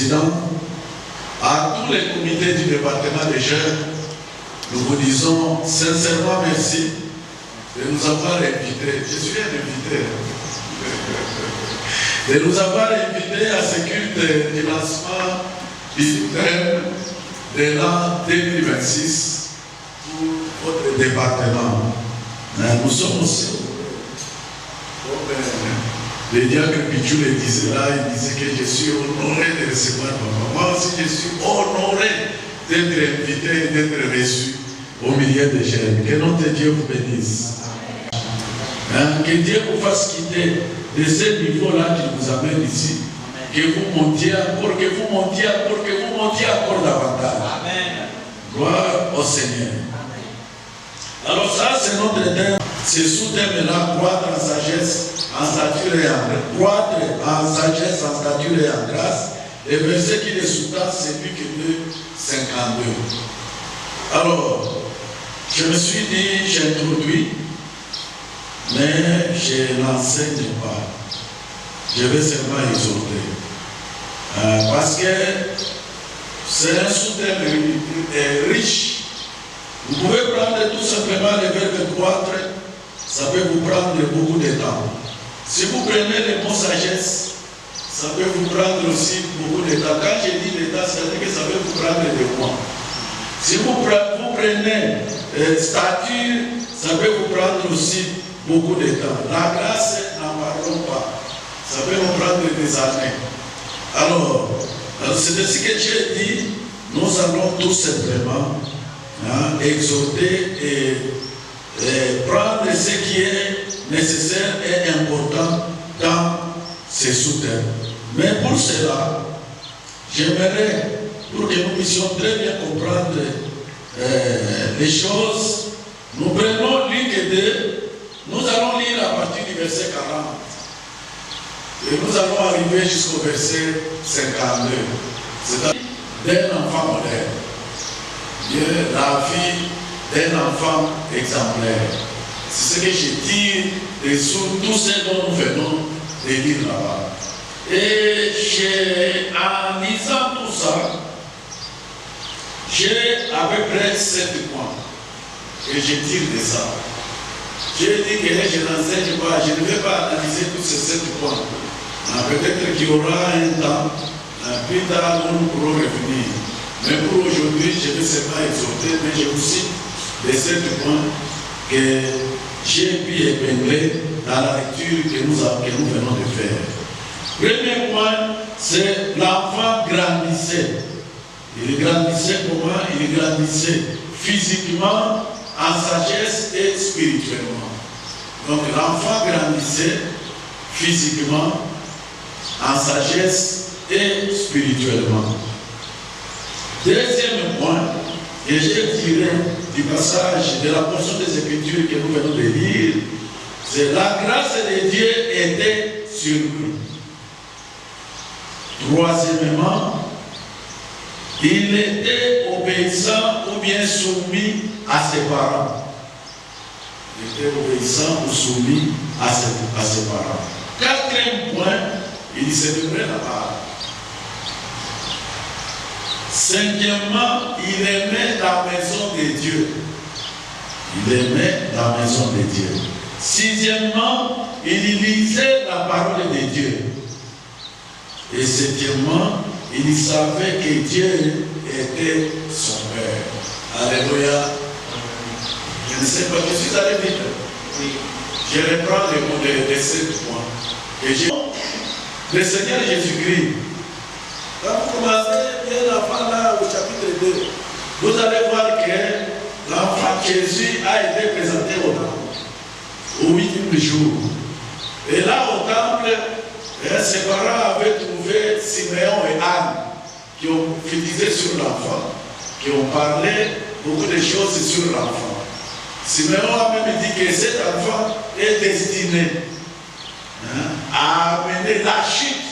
président, à tous les comités du département des jeunes, nous vous disons sincèrement merci de nous avoir invités. Je suis un invité. De nous avoir invités à ce culte du lancement du thème de l'an 2026 pour votre département. Nous sommes aussi, comme le diacre Pichou le disait là, il disait que je suis honoré de recevoir papa. Moi aussi je suis honoré d'être invité et d'être reçu au milieu des jeunes. Que notre Dieu vous bénisse. Que Dieu vous fasse quitter de ce niveau-là qui vous amène ici. Que vous montiez encore, que vous montiez encore, que vous montiez encore davantage. Amen. Gloire au Seigneur. Alors ça, c'est notre thème. Ce sous-thème-là, croître en sagesse, en stature et en grâce. Croître en sagesse, en stature et en grâce. Le verset qui est sous-tend, c'est Luc 2, 52. Alors, je me suis dit, j'introduis, mais je n'enseigne pas. Je vais seulement exhorter. Parce que c'est un sous-thème riche. Vous pouvez prendre tout simplement le verbe croître, ça peut vous prendre beaucoup de temps. Si vous prenez le mot sagesse, ça peut vous prendre aussi beaucoup de temps. Quand je dis le temps, c'est-à-dire que ça peut vous prendre des mois. Si vous prenez stature, ça peut vous prendre aussi beaucoup de temps. La grâce, n'en parlons pas. Ça peut vous prendre des années. Alors c'est de ce que j'ai dit, nous allons tout simplement exhorter et prendre ce qui est nécessaire et important dans ces sous-thèmes. Mais pour cela, j'aimerais, pour que nous puissions très bien comprendre les choses, nous prenons Luc 2, nous allons lire à partir du verset 40 et nous allons arriver jusqu'au verset 52. C'est-à-dire d'un enfant moderne. La vie d'un enfant exemplaire. C'est ce que je tire de tout ce dont nous venons de lire là-bas. Et en lisant tout ça, j'ai à peu près 7 points que je tire de ça. J'ai dit que je n'enseigne pas, je ne vais pas analyser tous ces 7 points. Peut-être qu'il y aura un temps, plus tard, où nous pourrons revenir. Mais pour aujourd'hui, je ne vais seulement exhorter, mais je vous cite les 7 points que j'ai pu épingler dans la lecture que nous venons de faire. Premier point, c'est l'enfant grandissait. Il grandissait comment? Il grandissait physiquement, en sagesse et spirituellement. Donc l'enfant grandissait physiquement, en sagesse et spirituellement. Deuxième point que j'ai tiré du passage de la portion des Écritures que nous venons de lire, c'est la grâce de Dieu était sur lui. Troisièmement, il était obéissant ou bien soumis à ses parents. Il était obéissant ou soumis à ses parents. Quatrième point, il célébrait la parole. Cinquièmement, il aimait la maison de Dieu. Il aimait la maison de Dieu. Sixièmement, il lisait la parole de Dieu. Et septièmement, il savait que Dieu était son Père. Alléluia. Je ne sais pas, je suis allé vite. Oui. Je reprends les mots de 7 points. Le Seigneur Jésus-Christ, quand vous commencez bien l'enfant là au chapitre 2, vous allez voir que l'enfant Jésus a été présenté au temple, au 8e jour. Et là au temple, ses parents avaient trouvé Siméon et Anne qui ont prophétisé sur l'enfant, qui ont parlé beaucoup de choses sur l'enfant. Siméon a même dit que cet enfant est destiné à amener la chute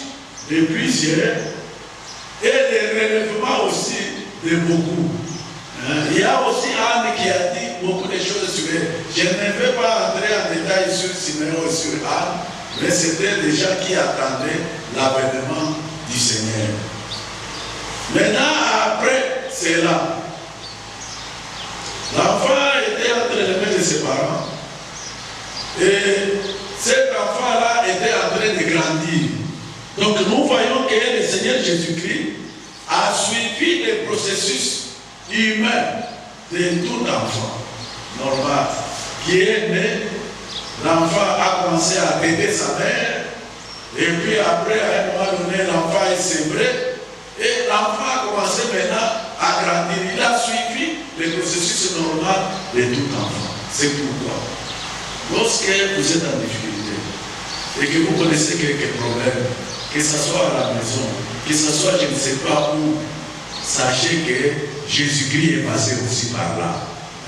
de plusieurs et le relèvement aussi de beaucoup. Il y a aussi Anne qui a dit beaucoup de choses sur elle. Je ne vais pas entrer en détail sur Siméon et sur Anne, mais c'était des gens qui attendaient l'avènement du Seigneur. Maintenant, après cela, l'enfant était entre les mains de ses parents. Et cet enfant-là était en train de grandir. Donc nous voyons que le Seigneur Jésus-Christ a suivi le processus humain de tout enfant normal qui est né. L'enfant a commencé à aider sa mère, et puis après, à un moment donné, l'enfant est sévré, et l'enfant a commencé maintenant à grandir. Il a suivi le processus normal de tout enfant. C'est pourquoi, lorsque vous êtes en difficulté, et que vous connaissez quelques problèmes, que ce soit à la maison, que ce soit je ne sais pas où, sachez que Jésus-Christ est passé aussi par là.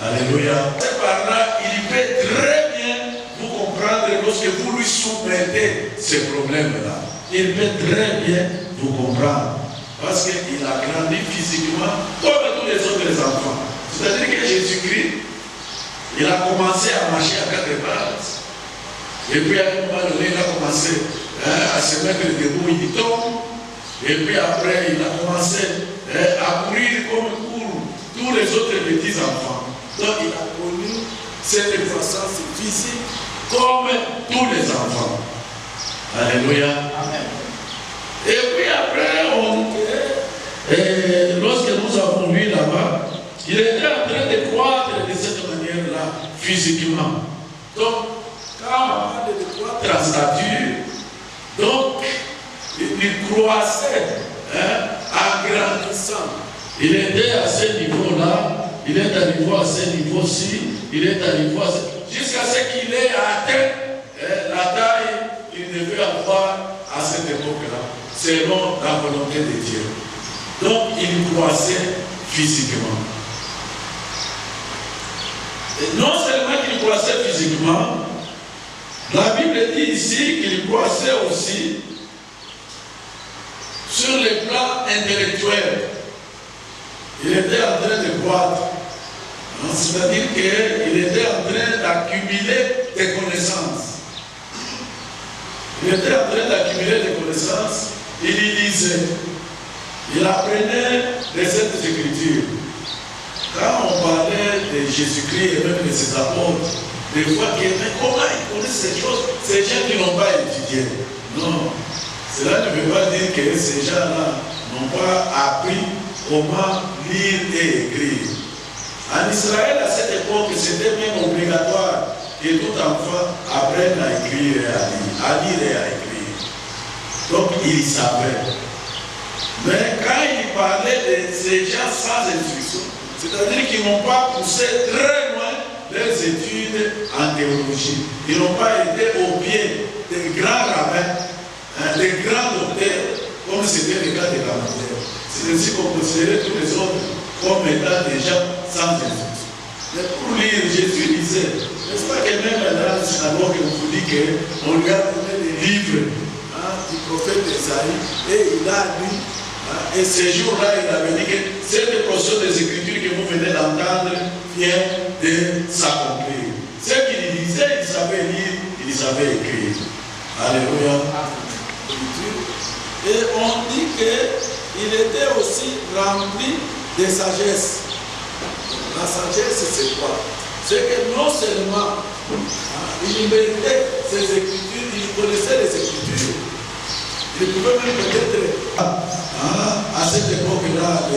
Alléluia. C'est par là, il peut très bien vous comprendre lorsque vous lui soumettez ces problèmes-là. Il peut très bien vous comprendre. Parce qu'il a grandi physiquement comme tous les autres enfants. C'est-à-dire que Jésus-Christ, il a commencé à marcher à 4 pattes. Et puis à un moment donné, il a commencé à se mettre debout, il tombe. Et puis après, il a commencé à courir comme courent tous les autres petits enfants. Donc il a connu cette croissance physique comme tous les enfants. Alléluia. Amen. Et puis après, lorsque nous avons vu là-bas, il était en train de croître de cette manière-là, physiquement. Donc, quand on parle de croître en stature, donc, il croissait en grandissant. Il était à ce niveau-là. Il est arrivé à ce niveau-ci, il est arrivé jusqu'à ce qu'il ait atteint la taille qu'il devait avoir à cette époque-là, selon la volonté de Dieu. Donc, il croissait physiquement. Et non seulement qu'il croissait physiquement, la Bible dit ici qu'il croissait aussi sur le plan intellectuel. Il était en train de croître. C'est-à-dire qu'il était en train d'accumuler des connaissances. Il était en train d'accumuler des connaissances. Il y lisait. Il apprenait les Saintes Écritures. Quand on parlait de Jésus-Christ et même de ses apôtres, des fois, comment ils connaissent ces choses? Ces gens qui n'ont pas étudié. Non. Cela ne veut pas dire que ces gens-là n'ont pas appris comment lire et écrire. En Israël, à cette époque, c'était même obligatoire que tout enfant apprenne à écrire et à lire et à écrire. Donc, il savait. Mais quand il parlait de ces gens sans instruction, c'est-à-dire qu'ils n'ont pas poussé très loin leurs études en théologie, ils n'ont pas été au pied des grands rabbins, des grands docteurs, comme c'était le cas de Gamaliel. C'est ainsi qu'on considérait tous les autres comme étant des gens sans instruction. Mais pour lire, Jésus disait, n'est-ce pas que même dans la synagogue, on vous dit qu'on lui a donné des livres du prophète Esaïe, et il a lu, et ces jours-là, il avait dit que cette portion des Écritures que vous venez d'entendre vient de s'accomplir. Ce qu'il disait, il savait lire, il savait écrire. Alléluia. Et on dit qu'il était aussi rempli de sagesse. La sagesse, c'est quoi? C'est que non seulement il méritait ses Écritures, il connaissait les Écritures, il pouvait même peut-être, à cette époque-là,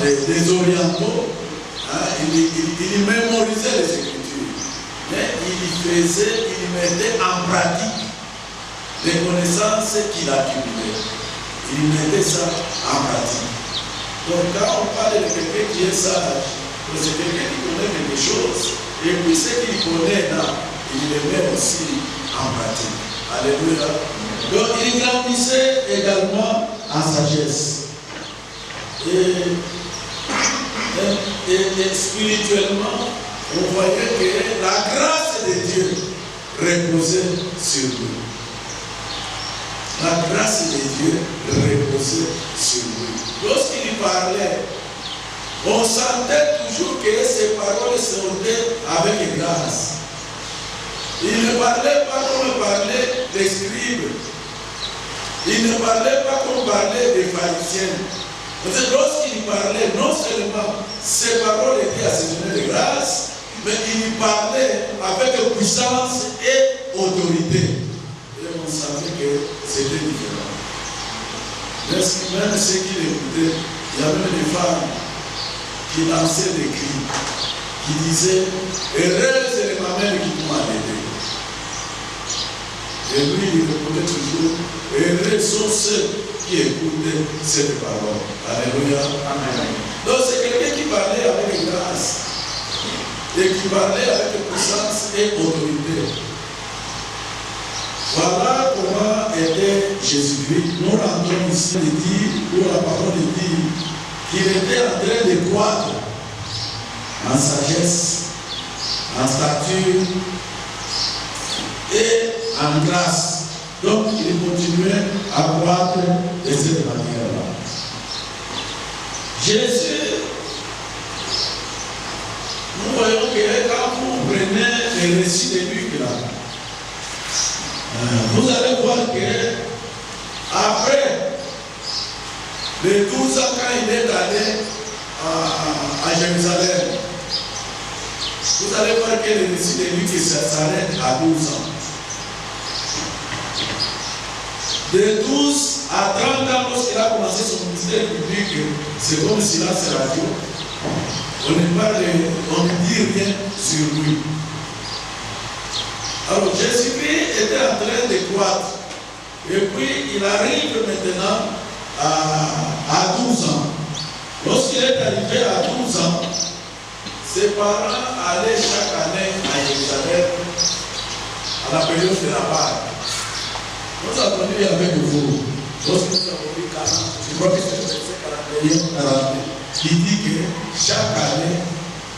des orientaux, il mémorisait les Écritures, mais il mettait en pratique les connaissances qu'il accumulait. Il mettait ça en pratique. Donc quand on parle de quelqu'un qui est sage, c'est quelqu'un qui connaît quelque chose, et puis ce qu'il connaît là, il le met aussi en pratique. Alléluia. Donc il grandissait également en sagesse. Et spirituellement, on voyait que la grâce de Dieu reposait sur lui. La grâce de Dieu reposait sur lui. Lorsqu'il parlait, on sentait toujours que ses paroles sortaient avec grâce. Il ne parlait pas comme parlaient les scribes. Il ne parlait pas comme parlait des pharisiens. Parce que lorsqu'il parlait, non seulement ses paroles étaient assaisonnées de grâce, mais il parlait avec puissance et autorité. Et on savait que c'était différent. Même ceux qui l'écoutaient, il y avait des femmes qui lançaient des cris, qui disaient « Heureuse est ma mère qui m'a aidé ». Et lui, il répondait toujours « Heureux sont ceux qui écoutaient cette parole ». Alléluia. Amen. Donc c'est quelqu'un qui parlait avec grâce et qui parlait avec puissance et autorité. Voilà comment était Jésus-Christ. Nous rentrons ici, il dit, où la parole dit qu'il était en train de croître en sagesse, en stature et en grâce. Donc il continuait à croître de cette manière-là. Jésus, nous voyons que quand vous prenez le récit de Luc là, vous allez voir que après les 12 ans quand il est allé à Jérusalem, vous allez voir que le récit de Luc s'arrête à 12 ans. De 12 à 30 ans, lorsqu'il a commencé son ministère public, c'est comme silence radio. On ne dit rien sur lui. Alors Jésus-Christ était en train de croître. Et puis il arrive maintenant à 12 ans. Lorsqu'il est arrivé à 12 ans, ses parents allaient chaque année à Jérusalem à la période de la Pâque. Nous avons lu avec vous, lorsque nous avons lu 40, je crois que c'est le verset 41, qui dit que chaque année,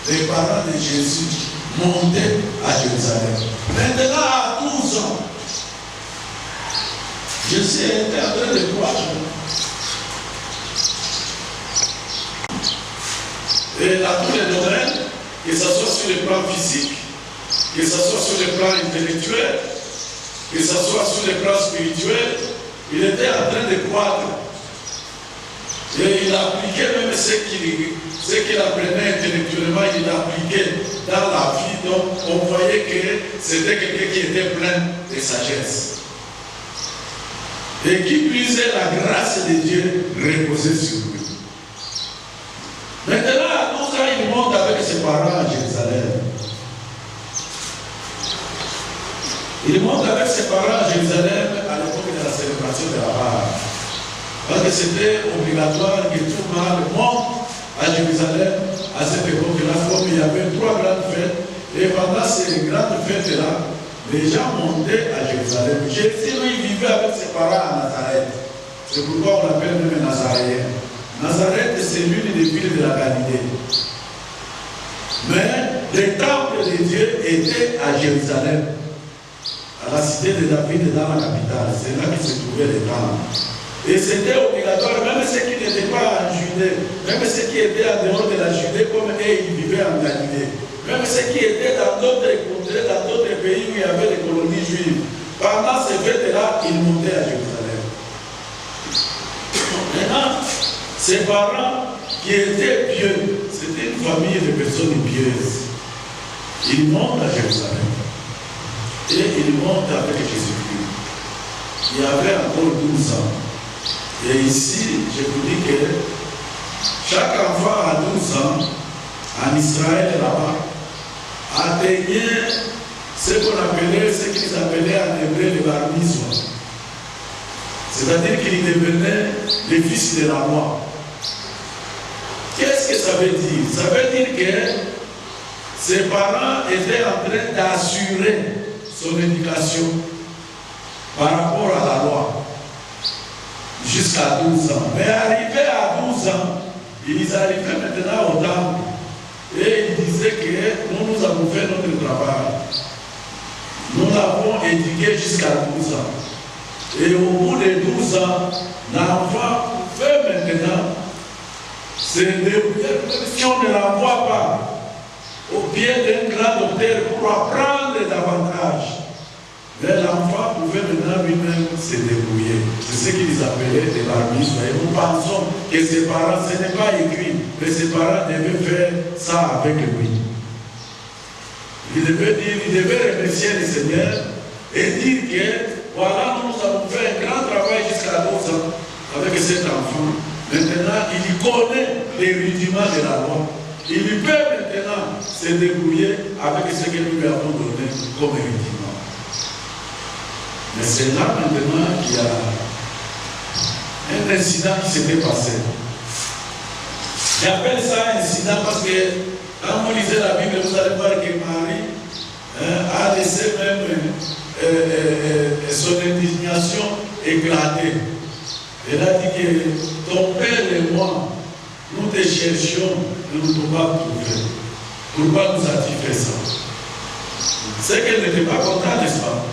les parents de Jésus montaient à Jérusalem. Maintenant, à 12 ans, Jésus était en train de croître. Et dans tous les domaines, que ce soit sur le plan physique, que ce soit sur le plan intellectuel, que ce soit sur le plan spirituel, il était en train de croître. Et il appliquait même ce qu'il apprenait intellectuellement, il appliquait dans la vie. Donc on voyait que c'était quelqu'un qui était plein de sagesse. Et qui puisait la grâce de Dieu reposer sur lui. Maintenant, à 12 ans, il monte avec ses parents à Jérusalem. Il monte avec ses parents à Jérusalem à l'époque de la célébration de la Pâque. Parce que c'était obligatoire que tout le monde monte à Jérusalem à cette époque-là, comme il y avait 3 grandes fêtes. Et pendant ces grandes fêtes-là, les gens montaient à Jérusalem. Jésus, lui, vivait avec ses parents à Nazareth. C'est pourquoi on l'appelle même Nazaréen. Nazareth, c'est l'une des villes de la Galilée. Mais le temple de Dieu était à Jérusalem, à la cité de David, dans la capitale. C'est là qu'il se trouvait le temple. Et c'était obligatoire, même ceux qui n'étaient pas en Judée, même ceux qui étaient en dehors de la Judée, comme eux, ils vivaient en Galilée. Même ceux qui étaient dans d'autres contrées, dans d'autres pays où il y avait des colonies juives. Pendant ces fêtes-là, ils montaient à Jérusalem. Maintenant, ses parents qui étaient pieux, c'était une famille de personnes pieuses. Ils montent à Jérusalem. Et ils montent avec Jésus-Christ. Il y avait encore 12 ans. Et ici, je vous dis que chaque enfant à 12 ans, en Israël là-bas, atteignait ce qu'on appelait, ce qu'ils appelaient en hébreu le bar mitzvah. C'est-à-dire qu'il devenait le fils de la loi. Qu'est-ce que ça veut dire? Ça veut dire que ses parents étaient en train d'assurer son éducation par rapport à la loi jusqu'à 12 ans. Mais arrivé à 12 ans, ils arrivaient maintenant au temple et ils disaient que nous avons fait notre travail. Nous l'avons éduqué jusqu'à 12 ans. Et au bout de 12 ans, l'enfant pouvait maintenant se débrouiller, même si on ne l'envoie pas au pied d'un grand docteur pour apprendre davantage. Mais l'enfant pouvait maintenant lui-même se débrouiller. C'est ce qu'ils appelaient des barbismes. Et nous pensons que ses parents, ce n'est pas écrit, mais ses parents devaient faire ça avec lui. Il devait remercier le Seigneur et dire que voilà, nous avons fait un grand travail jusqu'à 12 ans avec cet enfant. Maintenant, il connaît les rudiments de la loi. Il peut maintenant se débrouiller avec ce que nous lui avons donné comme rudiment. Mais c'est là maintenant qu'il y a un incident qui s'était passé. J'appelle ça incident parce que quand vous lisez la Bible, vous allez voir que Marie a laissé même son indignation éclater. Elle a dit que ton père et moi, nous te cherchions, nous ne pouvons pas trouver. Pourquoi nous as-tu fait ça? C'est qu'elle n'était pas contente, n'est-ce pas?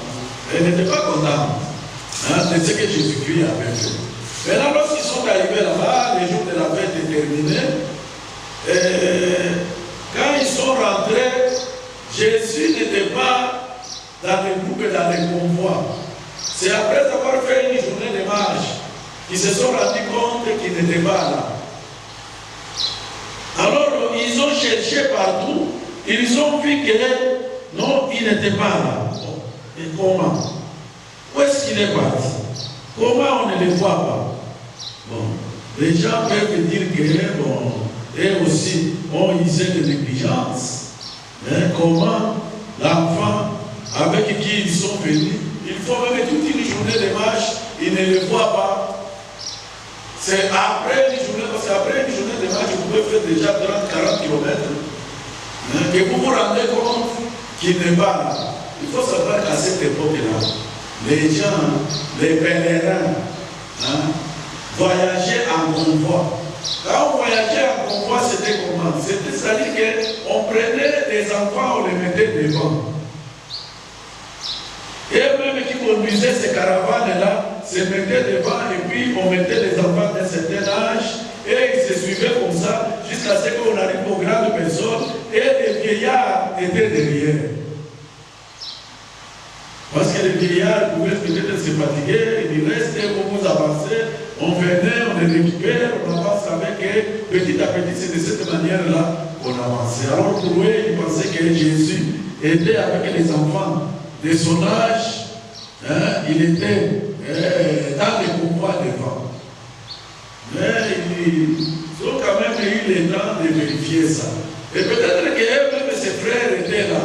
Elle n'était pas contente de ce que Jésus-Christ avait fait. Maintenant, lorsqu'ils sont arrivés là-bas, les jours de la fête étaient terminés, quand ils sont rentrés, Jésus n'était pas dans les groupes et dans les convois. C'est après avoir fait une journée de marche qu'ils se sont rendus compte qu'il n'était pas là. Alors, ils ont cherché partout, ils ont vu que non, il n'était pas là. Et comment? Où est-ce qu'il est parti? Comment on ne le voit pas? Bon, les gens peuvent dire que, bon, eux aussi ont usé de négligence. Mais comment l'enfant avec qui ils sont venus, il faut même toute une journée de marche, ils ne le voient pas. C'est après une journée, parce qu'après une journée de marche, vous pouvez faire déjà 30-40 km. Que vous vous rendez compte qu'il n'est pas là. Il faut savoir qu'à cette époque-là, les gens, les pèlerins, voyageaient en convoi. Quand on voyageait en convoi, c'était comment? C'est-à-dire qu'on prenait des enfants, on les mettait devant. Et même qui conduisaient ces caravanes-là, se mettaient devant et puis on mettait les enfants d'un certain âge et ils se suivaient comme ça jusqu'à ce qu'on arrive aux grandes personnes et les vieillards étaient derrière. Parce que les vieillards pouvaient peut-être se fatiguer, ils restaient, on nous avançait, on venait, on les récupère, on avance avec eux. Petit à petit, c'est de cette manière-là qu'on avançait. Alors pour eux, ils pensaient que Jésus était avec les enfants de son âge, il était dans les convois devant. Mais ils ont quand même eu le temps de vérifier ça. Et peut-être qu'eux-mêmes, ses frères étaient là.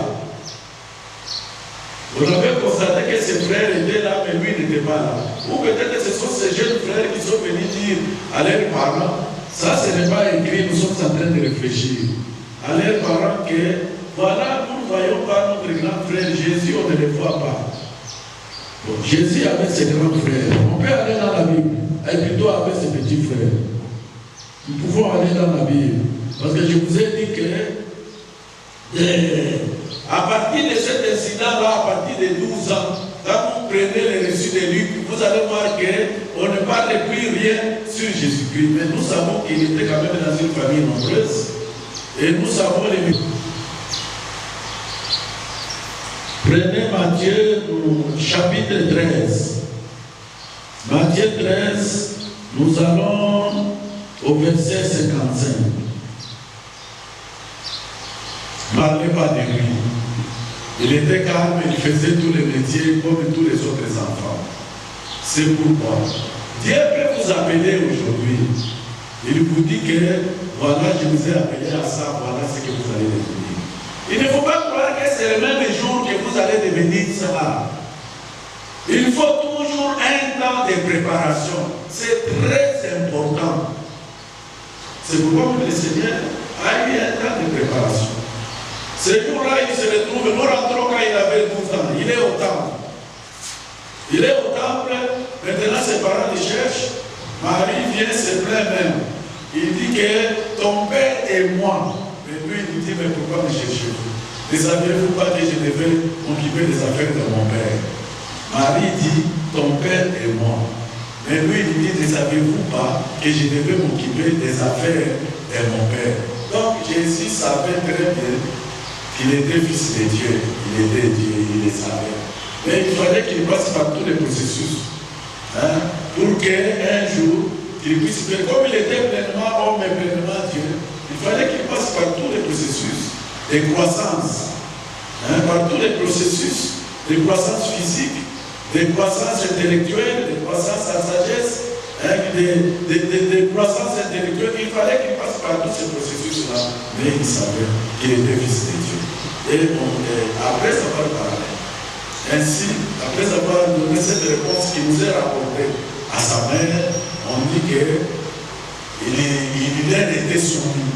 On avait constaté que ses frères étaient là, mais lui n'était pas là. Ou peut-être que ce sont ces jeunes frères qui sont venus dire à leurs parents, ça ce n'est pas écrit, nous sommes en train de réfléchir. À leurs parents que, voilà, nous ne voyons pas notre grand frère Jésus, on ne le voit pas. Bon, Jésus avait ses grands frères. On peut aller dans la Bible, et plutôt avec ses petits frères. Nous pouvons aller dans la Bible. Parce que je vous ai dit que à partir de cet incident-là, à partir de 12 ans, quand vous prenez les reçus de Luc, vous allez voir qu'on ne parle plus rien sur Jésus-Christ. Mais nous savons qu'il était quand même dans une famille nombreuse. Et nous savons les... Prenez Matthieu, chapitre 13. Matthieu 13, nous allons au verset 55. Parlez pas de lui. Il était calme, il faisait tous les métiers comme tous les autres enfants. C'est pourquoi Dieu peut vous appeler aujourd'hui. Il vous dit que voilà, je vous ai appelé à ça, voilà ce que vous allez devenir. Il ne faut pas croire que c'est le même jour que vous allez devenir cela. Il faut toujours un temps de préparation. C'est très important. C'est pourquoi le Seigneur a eu un temps de préparation. Ce jour-là, il se retrouve, nous rentrons quand il avait 12 ans. Il est au temple. Il est au temple, maintenant ses parents le cherchent. Marie vient se plaindre même. Il dit que ton père et moi. Mais lui, il dit, mais pourquoi me cherchez-vous? Ne saviez-vous pas que je devais m'occuper des affaires de mon père? Marie dit, ton père et moi. Mais lui, il dit, ne saviez-vous pas que je devais m'occuper des affaires de mon père? Donc Jésus savait très bien qu'il était fils de Dieu, il était Dieu, il le savait. Mais il fallait qu'il passe par tous les processus. Hein, pour qu'un jour, il puisse faire, comme il était pleinement homme et pleinement Dieu, il fallait qu'il passe par tous les processus de croissance, hein, par tous les processus de croissance physique, de croissance intellectuelle, de croissance en sagesse, hein, de croissance intellectuelle. Il fallait qu'il passe par tous ces processus-là, mais il savait qu'il était fils de Dieu. Et après avoir parlé, ainsi, après avoir donné cette réponse qui nous est rapportée à sa mère, on dit qu'il leur était soumis.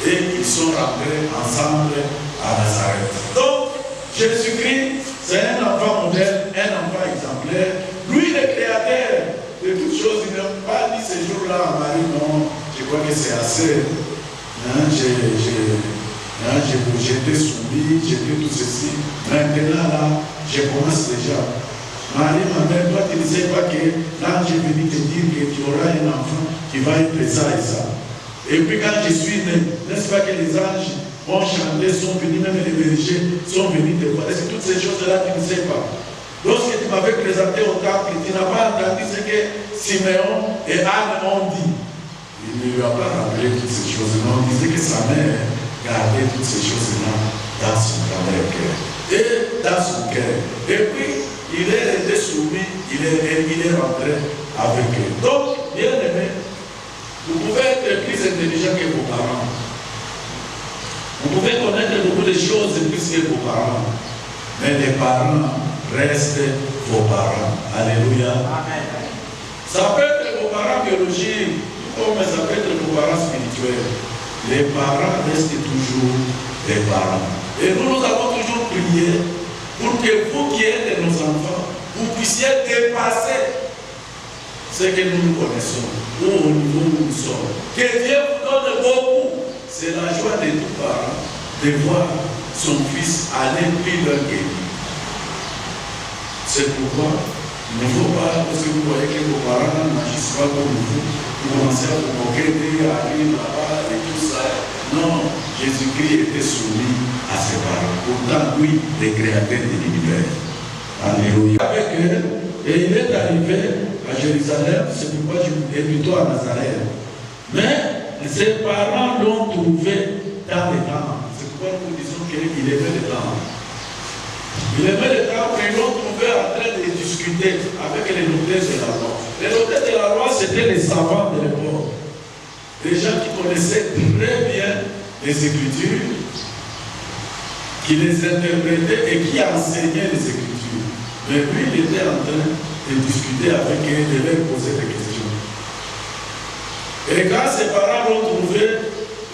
Et ils sont rentrés ensemble à Nazareth. Donc, Jésus-Christ, c'est un enfant modèle, un enfant exemplaire. Lui, le créateur de toutes choses, il n'a pas dit ce jour-là à Marie, non, je crois que c'est assez. Hein, j'étais soumis, j'étais tout ceci. Maintenant, là, je commence déjà. Marie, ma mère, toi, tu ne sais pas que l'ange est venu te dire que tu auras un enfant qui va être ça et ça. Et puis quand je suis né, n'est-ce pas que les anges ont chanté, sont venus, même les bergers sont venus te voir. Est-ce que toutes ces choses-là, tu ne sais pas? Lorsque tu m'avais présenté au temple, tu n'as pas entendu ce que Siméon et Anne ont dit. Il ne lui a pas rappelé toutes ces choses-là. On disait que sa mère gardait toutes ces choses-là dans son cœur. Et dans son cœur. Et puis, il est resté soumis, il est rentré avec eux. Donc, bien aimé, vous pouvez être plus intelligent que vos parents. Vous pouvez connaître beaucoup de choses plus que vos parents. Mais les parents restent vos parents. Alléluia. Amen. Ça peut être vos parents biologiques, comme ça peut être vos parents spirituels. Les parents restent toujours des parents. Et nous avons toujours prié pour que vous qui êtes nos enfants, vous puissiez dépasser ce que nous connaissons, au niveau où nous sommes. Que Dieu vous donne beaucoup. C'est la joie de tout parent de voir son fils aller plus loin que lui. C'est pourquoi il ne faut pas, parce que vous voyez que vos parents n'agissent pas comme vous commencez à vous moquer, à aller là-bas et tout ça. Non, Jésus-Christ était soumis à ses parents. Pourtant, lui, le créateur de l'univers. Alléluia. Avec eux, et il est arrivé à Jérusalem, c'est pourquoi je est plutôt à Nazareth. Mais ses parents l'ont trouvé dans les temps. C'est pourquoi nous disons qu'il aimait les temps. Il aimait les temps, mais ils l'ont trouvé en train de discuter avec les notaires de la loi. Les notaires de la loi, c'était les savants de l'époque. Des gens qui connaissaient très bien les Écritures, qui les interprétaient et qui enseignaient les Écritures. Mais lui, il était en train de discuter avec eux, de leur poser des questions. Et quand ses parents l'ont trouvé,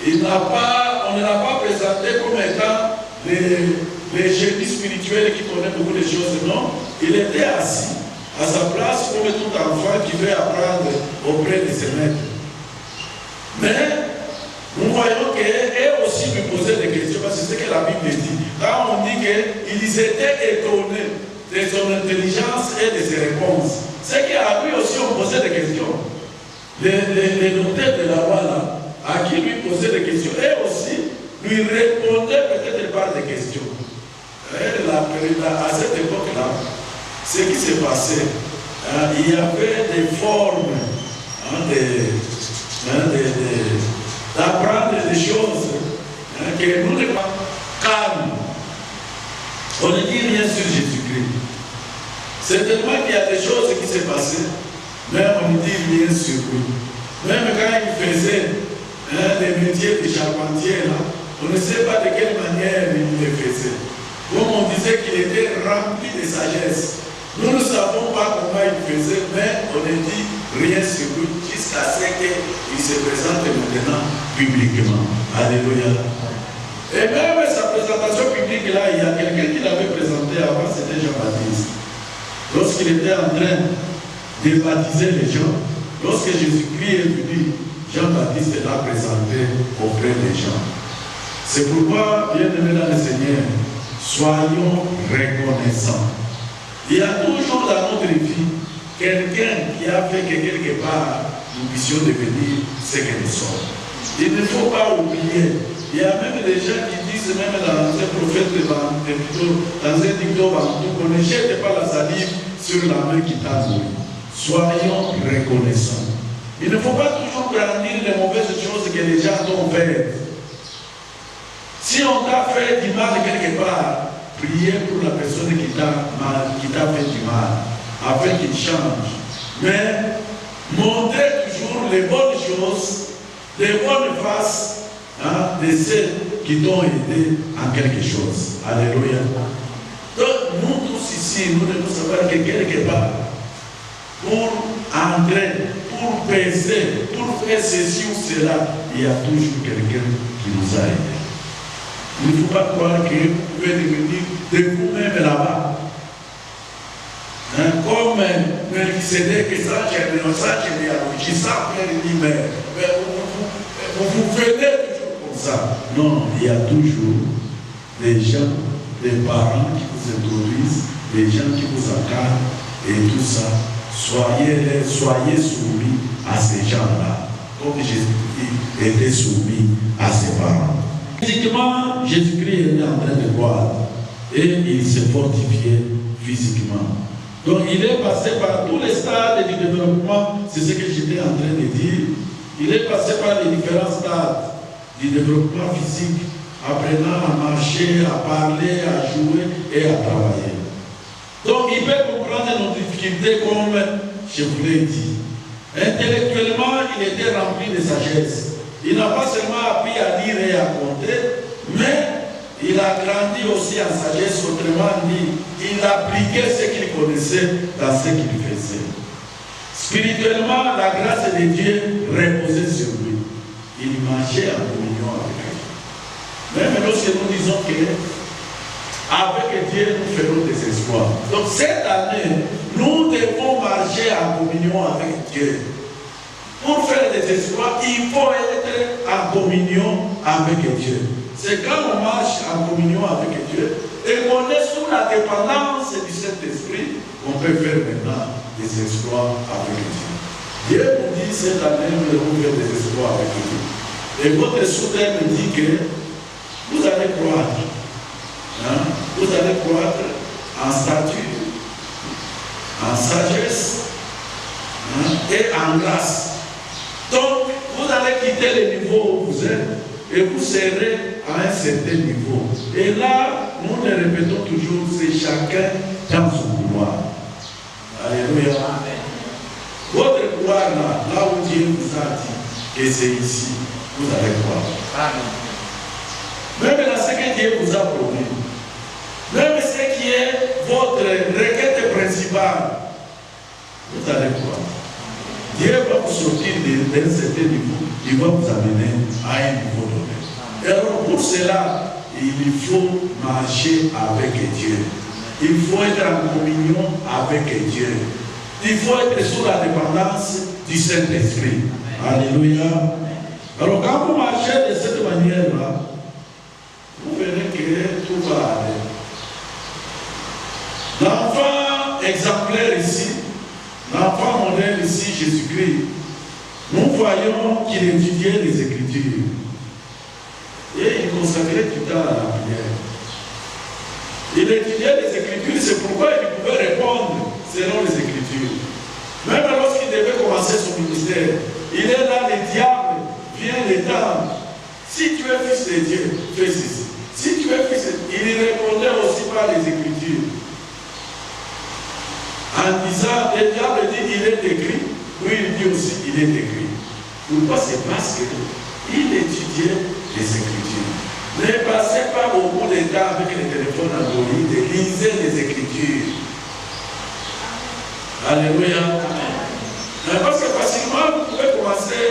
on ne l'a pas présenté comme étant les génies spirituels qui connaissent beaucoup de choses. Non, il était assis à sa place comme tout enfant qui veut apprendre auprès de ses maîtres. Mais nous voyons qu'eux aussi lui posaient des questions, parce que c'est ce que la Bible dit. Quand on dit qu'ils étaient étonnés de son intelligence et de ses réponses, c'est qu'à lui aussi on posait des questions. Les notaires de la loi là, à qui lui posait des questions, et aussi lui répondaient peut-être par des questions. À cette époque-là, ce qui s'est passé, il y avait des formes d'apprendre des choses que nous ne pas calme. On ne dit rien sur Jésus-Christ. Certainement qu'il y a des choses qui s'est passées, mais on ne dit rien sur lui. Même quand il faisait des métiers de charpentier, là, on ne sait pas de quelle manière il les faisait. Comme on disait qu'il était rempli de sagesse. Nous ne savons pas comment il faisait, mais on ne dit rien sur lui jusqu'à ce qu'il se présente maintenant publiquement. Alléluia. Et même sa présentation publique là, il y a quelqu'un qui l'avait présenté avant, c'était Jean-Baptiste. Lorsqu'il était en train de baptiser les gens, lorsque Jésus-Christ est venu, Jean-Baptiste l'a présenté auprès des gens. C'est pourquoi, bien aimé dans le Seigneur, soyons reconnaissants. Il y a toujours dans notre vie quelqu'un qui a fait que quelque part nous puissions devenir ce que nous sommes. Il ne faut pas oublier, Il y a même des gens qui disent, même dans un prophète, dans un dicton, qu'on ne jette pas la salive sur la main qui t'a nourri. Soyons reconnaissants. Il ne faut pas toujours brandir les mauvaises choses que les gens t'ont faites. Si on t'a fait du mal quelque part, priez pour la personne qui t'a fait du mal, afin qu'il change. Mais montrez toujours les bonnes choses, les bonnes faces de ceux qui t'ont aidé en quelque chose. Alléluia. Donc nous tous ici, nous devons savoir que quelque part, pour entrer, pour peser, pour faire ceci ou cela, il y a toujours quelqu'un qui nous a aidés. Il ne faut pas croire que vous pouvez devenir de vous-même là-bas. Comme Melchisedec et sa généalogie, sans faire lui-même. Vous venez toujours comme ça. Non, il y a toujours des gens, des parents qui vous introduisent, des gens qui vous encadrent et tout ça. Soyez soumis à ces gens-là, comme Jésus-Christ était soumis à ses parents. Physiquement, Jésus-Christ est en train de croire et il s'est fortifié physiquement. Donc il est passé par tous les stades du développement, c'est ce que j'étais en train de dire. Il est passé par les différents stades du développement physique, apprenant à marcher, à parler, à jouer et à travailler. Donc il peut comprendre nos difficultés comme je vous l'ai dit. Intellectuellement, il était rempli de sagesse. Il n'a pas seulement appris à lire et à compter, mais il a grandi aussi en sagesse, autrement dit, il appliquait ce qu'il connaissait dans ce qu'il faisait. Spirituellement, la grâce de Dieu reposait sur lui. Il marchait en communion avec lui. Même lorsque nous disons que avec Dieu, nous ferons des espoirs. Donc cette année, nous devons marcher en communion avec Dieu. Pour faire des espoirs, il faut être en communion avec Dieu. C'est quand on marche en communion avec Dieu et qu'on est sous la dépendance du Saint-Esprit qu'on peut faire maintenant des exploits avec Dieu. Dieu nous dit cette année, nous devons faire des exploits avec Dieu. Et votre soutien me dit que vous allez croître. Vous allez croître en stature, en sagesse et en grâce. Donc, vous allez quitter le niveau où vous êtes et vous serez à un certain niveau. Et là, nous le répétons toujours, c'est chacun dans son couloir. Alléluia. Votre couloir là où Dieu vous a dit que c'est ici, vous allez croire. Même dans ce que Dieu vous a promis, même ce qui est votre requête principale, vous allez croire. Dieu va vous sortir d'un certain niveau, il va vous amener à un niveau donné. Et alors pour cela, il faut marcher avec Dieu. Il faut être en communion avec Dieu. Il faut être sous la dépendance du Saint-Esprit. Alléluia. Alors quand vous marchez de cette manière-là, vous verrez que tout va aller. L'enfant exemplaire ici, l'enfant modèle ici, Jésus-Christ, nous voyons qu'il étudiait les Écritures. Et il consacrait du temps à la prière. Il étudiait les Écritures, c'est pourquoi il pouvait répondre selon les Écritures. Même lorsqu'il devait commencer son ministère, il est là, le diable vient l'étendre. Si tu es fils de Dieu, fais ceci. Si tu es fils de Dieu, il répondait aussi par les Écritures. En disant, le diable dit, il est écrit. Oui, il dit aussi, il est écrit. Pourquoi? C'est parce qu'il étudiait les Écritures. Ne passez pas beaucoup de temps avec les téléphones Android, lisez les Écritures. Alléluia. Parce que facilement, vous pouvez commencer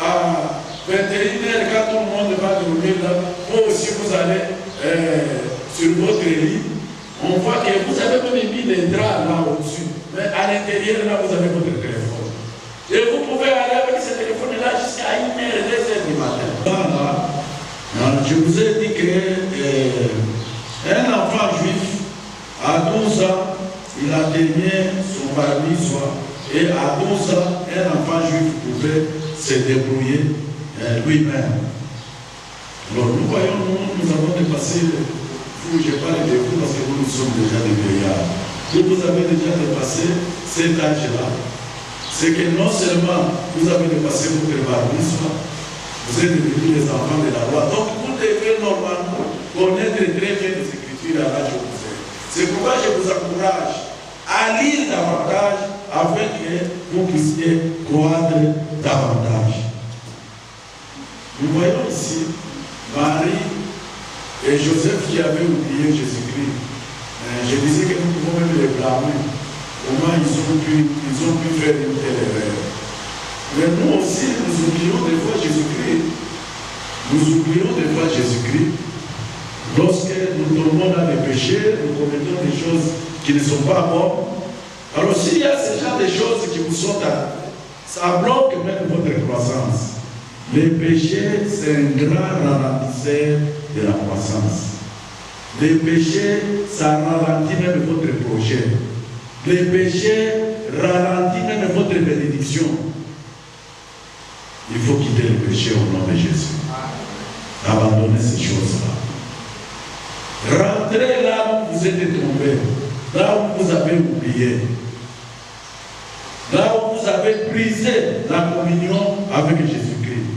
à 21h quand tout le monde va dormir là. Vous aussi, vous allez sur votre lit. On voit que vous avez même mis les draps là au-dessus. Mais à l'intérieur, là, vous avez votre téléphone. Et vous pouvez aller avec ce téléphone-là jusqu'à 1h, 2h du matin. Là, je vous ai dit qu'un enfant juif, à 12 ans, il a terminé son bar mitzvah. Et à 12 ans, un enfant juif pouvait se débrouiller lui-même. Alors nous voyons, nous avons dépassé, je parle de vous parce que nous sommes déjà des vieillards. Vous avez déjà dépassé cet âge-là. C'est que non seulement vous avez dépassé votre barbisme, vous êtes devenus les enfants de la loi. Donc vous devez normalement connaître très bien les Écritures à l'âge où vous êtes. C'est pourquoi je vous encourage à lire davantage afin que vous puissiez croître davantage. Nous voyons ici Marie et Joseph qui avaient oublié Jésus-Christ. Je disais que nous pouvons même les blâmer. Comment ils ont pu faire une telle erreur. Mais nous aussi, nous oublions des fois Jésus-Christ. Nous oublions des fois Jésus-Christ. Lorsque nous tombons dans les péchés, nous commettons des choses qui ne sont pas bonnes. Alors s'il y a ce genre de choses qui vous sont arrivées, ça bloque même votre croissance. Le péché, c'est un grand ralentisseur de la croissance. Le péché, ça ralentit même votre projet. Le péché ralentit même votre bénédiction. Il faut quitter le péché au nom de Jésus. Abandonnez ces choses-là. Rentrez là où vous êtes tombé, là où vous avez oublié, là où vous avez brisé la communion avec Jésus-Christ.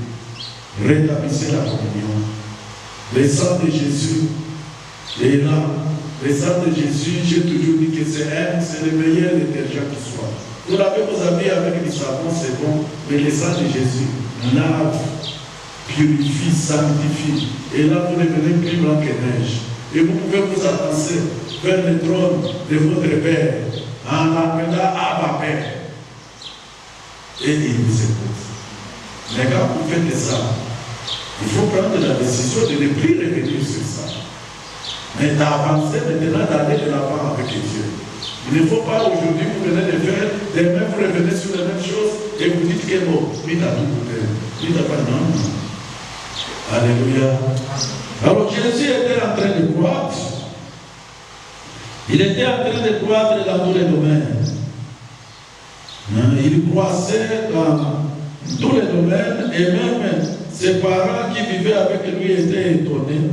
Rétablissez la communion. Le sang de Jésus est là. Le sang de Jésus, j'ai toujours dit que c'est le meilleur détergent qui soit. Vous lavez vos habits avec du savon, c'est bon, mais le sang de Jésus lave, purifie, sanctifie. Et là, vous devenez plus blanc que neige. Et vous pouvez vous avancer vers le trône de votre Père en l'appelant Abba Père. Et il vous écoute. Mais quand vous faites ça, il faut prendre la décision de ne plus revenir sur ça. Mais d'avancer maintenant, d'aller de l'avant avec Dieu. Il ne faut pas aujourd'hui, vous venez de faire, demain vous revenez sur les mêmes choses et vous dites que non, il a tout coupé. Il n'a pas non. Alléluia. Alors Jésus était en train de croître. Il était en train de croître dans tous les domaines. Il croissait dans tous les domaines et même ses parents qui vivaient avec lui étaient étonnés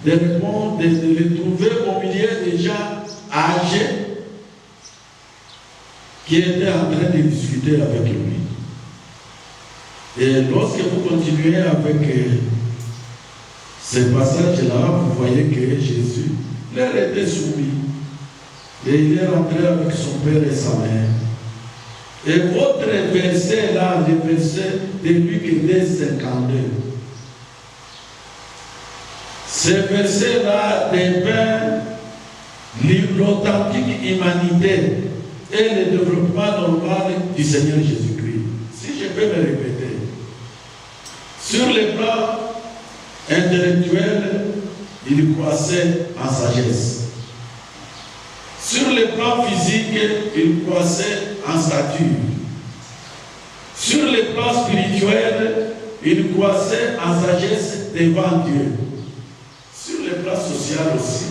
de le trouver au milieu des gens âgés qui étaient en train de discuter avec lui. Et lorsque vous continuez avec ce passage-là, vous voyez que Jésus leur était soumis. Et il est rentré avec son père et sa mère. Et votre verset là, le verset de Luc 52, ce verset là dépeint l'authentique humanité et le développement normal du Seigneur Jésus-Christ. Si je peux me répéter, sur le plan intellectuel, il croissait en sagesse. Sur le plan physique, il croissait en stature. Sur le plan spirituel, il croissait en sagesse devant Dieu. Sur le plan social aussi,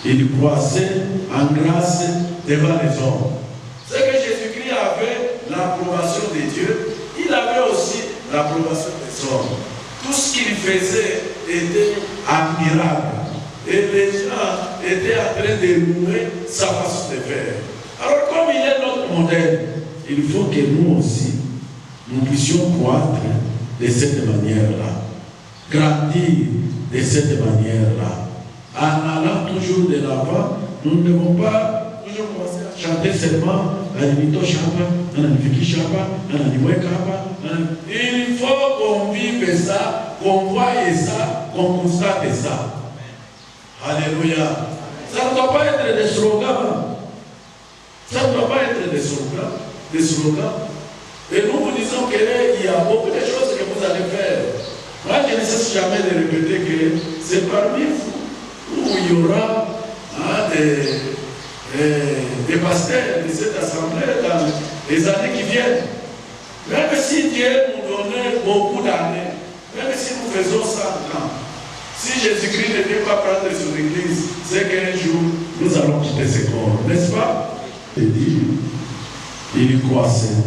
il croissait en grâce devant les hommes. C'est que Jésus-Christ avait l'approbation de Dieu, il avait aussi l'approbation des hommes. Tout ce qu'il faisait était admirable. Et les gens étaient en train de louer sa façon de faire. Alors comme il est notre modèle, il faut que nous aussi, nous puissions croître de cette manière-là. Grandir de cette manière-là. En allant toujours de l'avant, nous ne devons pas toujours commencer à chanter seulement il faut qu'on vive ça, qu'on voie ça, qu'on constate ça. Alléluia. Ça ne doit pas être des slogans. Ça ne doit pas être des slogans. Et nous vous disons qu'il y a beaucoup de choses que vous allez faire. Moi, je ne cesse jamais de répéter que c'est parmi vous où il y aura des pasteurs de cette assemblée dans les années qui viennent. Même si Dieu nous donnait beaucoup d'années, même si nous faisons 100 ans, si Jésus-Christ ne vient pas prendre son église, c'est qu'un jour, nous allons quitter ce corps, n'est-ce pas? Il croissait.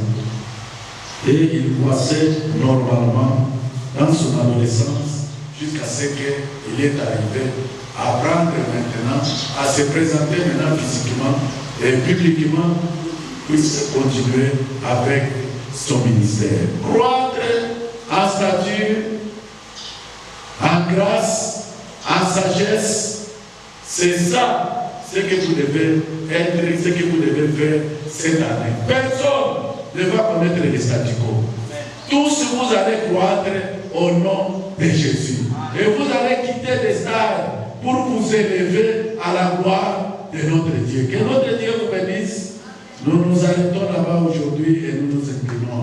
Et il croissait normalement dans son adolescence jusqu'à ce qu'il est arrivé à prendre maintenant, à se présenter maintenant physiquement et publiquement, puisse continuer avec son ministère. Croître en stature, en grâce, en sagesse, c'est ça ce que vous devez être, ce que vous devez faire cette année. Personne ne va connaître les statu quo. Tous vous allez croître au nom de Jésus. Et vous allez quitter les stars pour vous élever à la gloire de notre Dieu. Que notre Dieu vous bénisse. Nous nous arrêtons là-bas aujourd'hui et nous nous inclinons.